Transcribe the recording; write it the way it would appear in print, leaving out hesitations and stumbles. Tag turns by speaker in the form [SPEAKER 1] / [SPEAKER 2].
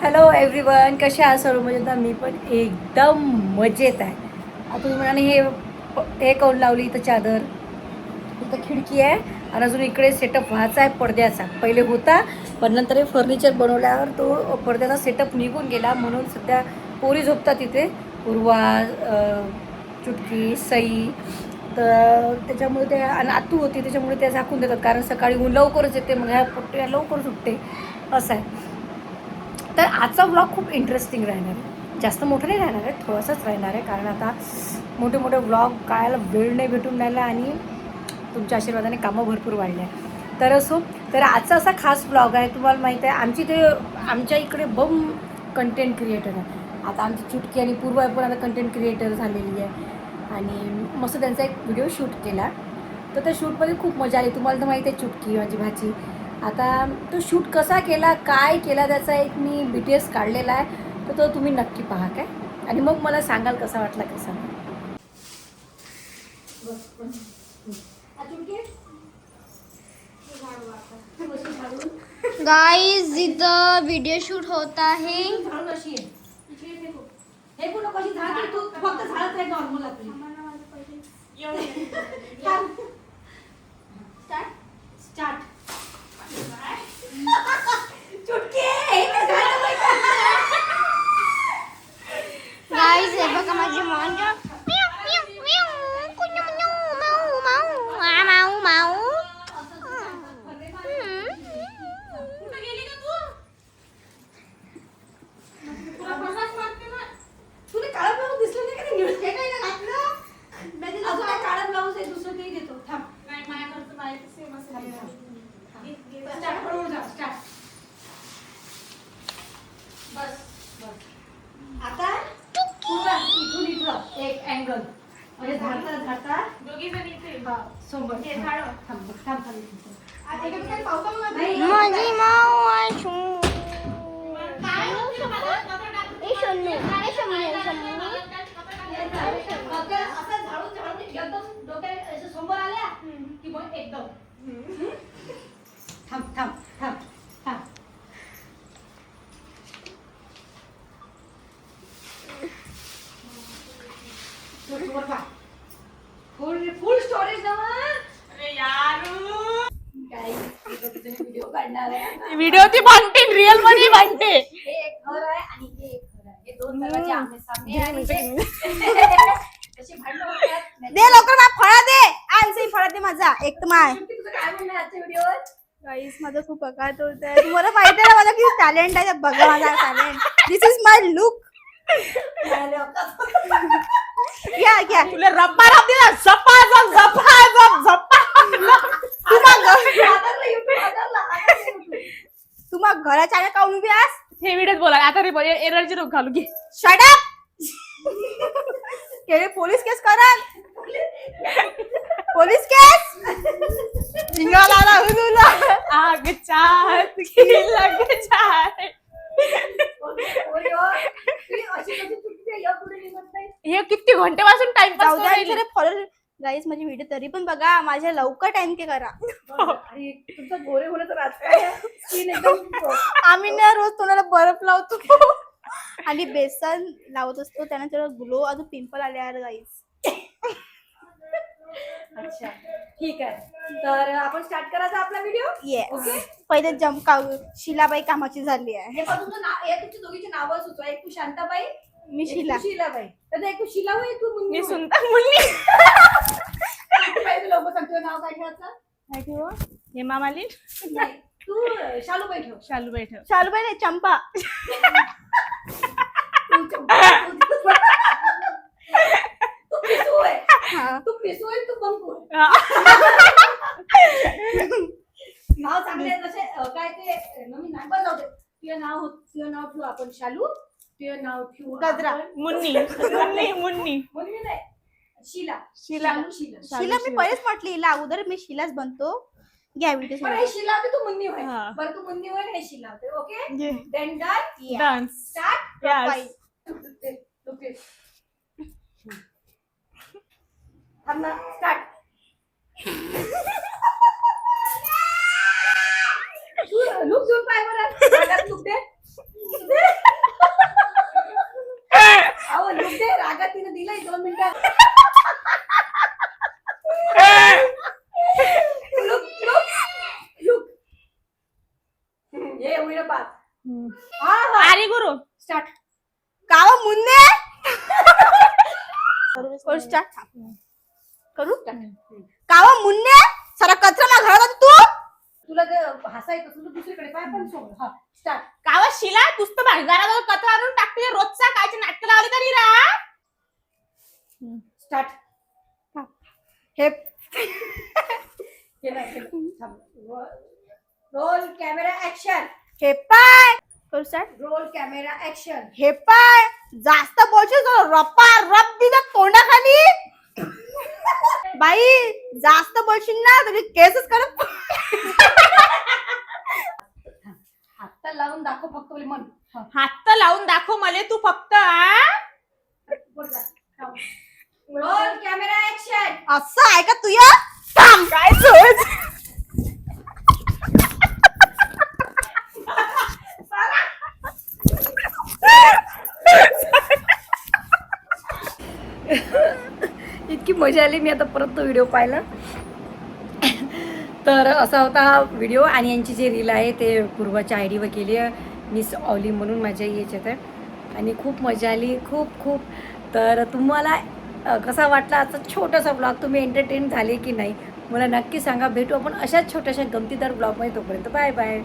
[SPEAKER 1] Hello everyone, कसे आहात सर्व? मजेत? मी पण एकदम मजेत आहे. आता तुम्ही म्हणाले हे कोण लावली इथं चादर? इथं खिडकी आहे आणि अजून इकडे सेटअप व्हायचा आहे पडद्याचा. पहिले होता पण नंतर हे फर्निचर बनवल्यावर तो पडद्याचा सेटअप निघून गेला, म्हणून सध्या पोरी झोपतात इथे. पूर्वा, चुटकी, सई. तर त्याच्यामुळे ते आणि आतू होती त्याच्यामुळे त्या झाकून देतात, कारण सकाळी ऊन लवकरच येते, मग ह्या पोट्ट्या लवकर सुटते असं आहे. तर आजचा व्लॉग खूप इंटरेस्टिंग राहणार आहे. जास्त मोठं नाही राहणार आहे, थोडंसंच राहणार आहे, कारण आता मोठे मोठे व्लॉग काढायला वेळ नाही भेटून राहिला आणि तुमच्या आशीर्वादाने कामं भरपूर वाढले आहे. तर असो, तर आजचा असा खास व्लॉग आहे. तुम्हाला माहीत आहे आमच्या इकडे बम कंटेंट क्रिएटर आहे. आता आमची चुटकी आणि पूर्वा पण आता कंटेंट क्रिएटर झालेली आहे आणि मस्त त्यांचा एक व्हिडिओ शूट केला. तर त्या शूटमध्ये खूप मजा आली. तुम्हाला तर माहिती आहे चुटकी माझी भाची. आता तो शूट कसा केला, काय केला, त्याचा एक मी BTS काढलेला आहे, तर तो तुम्ही नक्की पहा काय, आणि मग मला सांगाल कसा वाटला कसा.
[SPEAKER 2] गाइस इथं व्हिडिओ शूट होत आहे.
[SPEAKER 1] नॉर्मल आपली स्टार्ट.
[SPEAKER 2] गाइस हे बघा माझी मांजा.
[SPEAKER 1] आता इथून इथं एक अँगल म्हणजे झाडता दोघी जण इथे समोर
[SPEAKER 2] माझी माऊ आशू.
[SPEAKER 1] असं झाडून एकदम डोक्यात समोर आल्या की मग एकदम थांब थांब थांब थांब. फुल स्टोरेज ना. अरे यार व्हिडिओ काढणार आहे.
[SPEAKER 3] व्हिडिओ ती भांडते, रिअल मध्ये भांडते.
[SPEAKER 1] हे एक घर आहे आणि हे एक घर आहे. हे दोन दरवाजे आमने सामने आहे. कशी भांडण होतात.
[SPEAKER 2] दे लवकर मला फळा दे. आणसे फळा दे माझा एक तर माय.
[SPEAKER 1] तुझं काय म्हणणं आहे आजच्या व्हिडिओवर?
[SPEAKER 2] गाइस माझं खूप अकात होत आहे. तुम्हाला माहिती आहे ना माझा किती टॅलेंट आहे. बघा माझा talent. This is my look. या क्या
[SPEAKER 3] तुला रब्बा रब दिला, झपा झप झपा झप झपा.
[SPEAKER 2] तुम्हा घराच्या काऊन उभी आस.
[SPEAKER 3] हे व्हिडिओत बोला आता रे एनर्जी नको घालू घे.
[SPEAKER 2] Shut up. केले पोलीस केस करत. पोलीस केस निघाला हुजूला.
[SPEAKER 3] आग चाहत की लग जाए. हे किती घंटेपासून टाइमपास
[SPEAKER 2] जाऊ द्या फॉलो. गाईस माझी व्हिडिओ तरी पण बघा. माझ्या लवकर टाइम के करा.
[SPEAKER 1] तुमचं गोरे होण्याचं राजकारण.
[SPEAKER 2] आम्ही ना रोज तोंडाला बर्फ लावतो आणि बेसन लावत असतो, त्याने त्याला ग्लो अजून पिंपल आले यार गाईस.
[SPEAKER 1] अच्छा ठीक आहे, तर आपण स्टार्ट करायचा आपला व्हिडिओ.
[SPEAKER 2] ओके पहिले जमका शिलाबाई कामाची झाली आहे.
[SPEAKER 1] हे पण तुमचं नाव, हे तुमची दोघीची नावं सुचवा. एक तू शांताबाई,
[SPEAKER 2] मी शिला.
[SPEAKER 1] शिलाबाई. तर एक तू शिला होय, तू मुन्नी
[SPEAKER 3] मी
[SPEAKER 1] होय.
[SPEAKER 3] सुनता मुली.
[SPEAKER 1] लोक सांगतो नाव काय ठेवायचं.
[SPEAKER 2] काय ठेव
[SPEAKER 3] हेमा मालिनी.
[SPEAKER 1] नाही, तू शालूबाई ठेव.
[SPEAKER 3] शालूबाई ठेव.
[SPEAKER 2] शालूबाई नाही चंपा.
[SPEAKER 1] तू पिसू होय. तू पिसू होय, तू बंकू होय. नाव चांगले आहे तसे. काय ते नवीन नाव बनवते. तुझं नाव ठेवू आपण शालू. तुझं नाव ठेवू
[SPEAKER 2] गजरा.
[SPEAKER 3] मुन्नी मुन्नी मुन्नी.
[SPEAKER 1] मुन्नी नाही, शिला.
[SPEAKER 3] शिला.
[SPEAKER 1] शिला.
[SPEAKER 2] शिला मी पहिलेच म्हटली हिला अगोदर मी शिलाच बनतो. घ्या व्हिडिओ.
[SPEAKER 1] पण हे शिला होते, तू मुन्नी होय.
[SPEAKER 3] हा.
[SPEAKER 1] बरं तू मुन्नी होय, हे शिला होते. ओके
[SPEAKER 3] ये.
[SPEAKER 1] Then done.
[SPEAKER 3] Dance.
[SPEAKER 1] Start.
[SPEAKER 3] Yes.
[SPEAKER 1] Okay थांब ना. स्टार्ट. लुक देऊन पाय बरं. लुक दे. दिलंय 2 मिनिटं. लुक ये होईल बात.
[SPEAKER 3] अरे गुरु
[SPEAKER 1] स्टार्ट.
[SPEAKER 2] काव मुन्ने करू स्टार्ट करू काव मुन्ने सारा कचरा ना घरात तू
[SPEAKER 1] तुला जर हसायचं तुला दुसरीकडे पाय पण सोड. हा स्टार्ट.
[SPEAKER 3] कावा शिला पुस्त भांगारावर कचरा आणून टाकते रोजचा कायचे नाटक लावले तरी रा.
[SPEAKER 1] स्टार्ट.
[SPEAKER 2] हे
[SPEAKER 1] रोल कॅमेरा ऍक्शन.
[SPEAKER 2] हे पाय करू स्टार्ट
[SPEAKER 1] रोल कॅमेरा ऍक्शन.
[SPEAKER 2] हे पाय जास्त बोलशील तर रप्पा रप दिला तोंडाखाली. बाई जास्त बोलशील ना तरी केसच करत.
[SPEAKER 1] हात लावून दाखव फक्त बोल मन.
[SPEAKER 3] हात लावून दाखव मला तू फक्त
[SPEAKER 1] रोल कॅमेरा ऍक्शन.
[SPEAKER 2] असं आहे का तुया थांब काय सोड.
[SPEAKER 1] इतकी मजा आली. मी आता परत तो व्हिडिओ पाहिला. तर असा होता हा व्हिडिओ. आणि यांची जे रील आहे ते पूर्वाच्या आय डीवर केली आहे मिस ऑली म्हणून माझ्या याच्यात आहे. आणि खूप मजा आली खूप खूप. तर तुम्हाला कसा वाटला आजचा छोटासा ब्लॉग. तुम्ही एंटरटेन झाले की नाही मला नक्की सांगा. भेटू आपण अशाच छोट्याशा गमतीदार ब्लॉगमध्ये. तोपर्यंत बाय बाय.